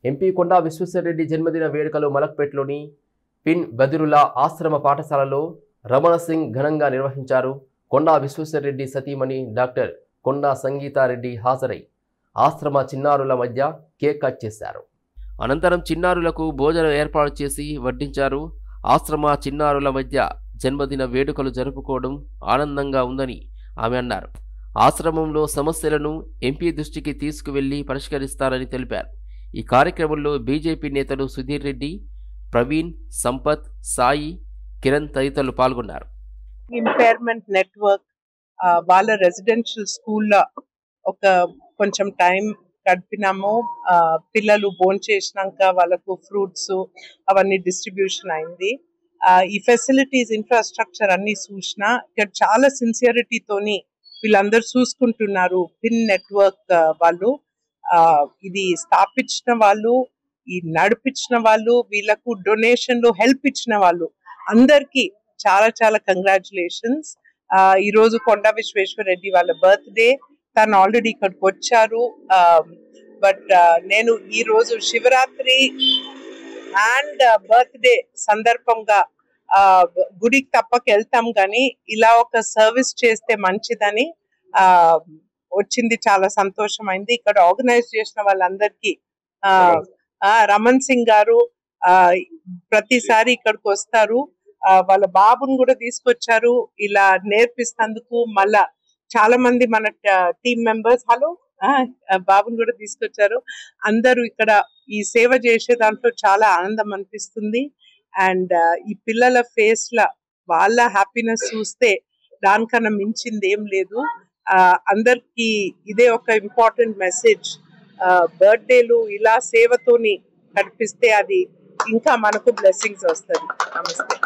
MP కొండా విశ్వేశ్వరరెడ్డి జన్మదిన వేడుకలు మలక్పేట్లోని pin బదిరుల్లా ఆశ్రమ పాఠశాలలో రమణ సింగ్ ఘనంగా నిర్వహించారు. కొండా విశ్వేశ్వరరెడ్డి సతీమణి డాక్టర్ కొండా సంగీతారెడ్డి హాజరై ఆశ్రమ చిన్నారుల మధ్య కేక్ కట్ చేశారు. అనంతరం చిన్నారులకు భోజనం ఏర్పాటు చేసి వడ్డించారు. ఆశ్రమ చిన్నారుల మధ్య జన్మదిన వేడుకలు జరుపుకోవడం ఆనందంగా ఉందని ఆమె అన్నారు. ఆశ్రమంలో సమస్యలను ఎంపీ దృష్టికి తీసుకువెళ్లి పరిష్కరిస్తారని తెలిపారు. ఈ కార్యక్రమంలో బీజేపీ నేతలు సుధీర్ రెడ్డి, ప్రవీణ్, సంపత్, సాయి, కిరణ్ తదితరులు పాల్గొన్నారు. ఇంపైర్మెంట్ నెట్వర్క్ వాళ్ళ రెసిడెన్షియల్ స్కూల్లో ఒక కొంచెం టైం గడిపినాము. పిల్లలు భోంచేసినాక వాళ్ళకు ఫ్రూట్స్ అవన్నీ డిస్ట్రిబ్యూషన్ అయింది. ఈ ఫెసిలిటీస్ ఇన్ఫ్రాస్ట్రక్చర్ అన్ని చూసినా ఇక్కడ చాలా సిన్సియరిటీతోని వీళ్ళందరూ చూసుకుంటున్నారు. పిన్ నెట్వర్క్ వాళ్ళు ఇది స్థాపించిన వాళ్ళు, ఈ నడిపించిన వాళ్ళు, వీళ్ళకు డొనేషన్లు హెల్ప్ ఇచ్చిన వాళ్ళు అందరికీ చాలా చాలా కంగ్రాచులేషన్స్. ఈరోజు కొండా విశ్వేశ్వరరెడ్డి వాళ్ళ బర్త్డే. తను ఆల్రెడీ ఇక్కడికి వచ్చారు. బట్ నేను ఈరోజు శివరాత్రి అండ్ బర్త్డే సందర్భంగా గుడికి తప్పక వెళ్తాం, కానీ ఇలా ఒక సర్వీస్ చేస్తే మంచిదని వచ్చింది. చాలా సంతోషమైంది. ఇక్కడ ఆర్గనైజ్ చేసిన వాళ్ళందరికీ రమణ్ సింగ్ గారు ప్రతిసారి ఇక్కడికి వస్తారు. వాళ్ళ బాబుని కూడా తీసుకొచ్చారు ఇలా నేర్పిస్తందుకు. మళ్ళా చాలా మంది మన టీం మెంబర్స్ బాబుని కూడా తీసుకొచ్చారు. అందరూ ఇక్కడ ఈ సేవ చేసే దాంట్లో చాలా ఆనందం అనిపిస్తుంది. అండ్ ఈ పిల్లల ఫేస్ ల వాళ్ళ హ్యాపీనెస్ చూస్తే దానికన్నా మించింది ఏం లేదు. అందరికి ఇదే ఒక ఇంపార్టెంట్ మెసేజ్. బర్త్డేలు ఇలా సేవతోని కనిపిస్తే అది ఇంకా మనకు బ్లెస్సింగ్స్ వస్తుంది. నమస్తే.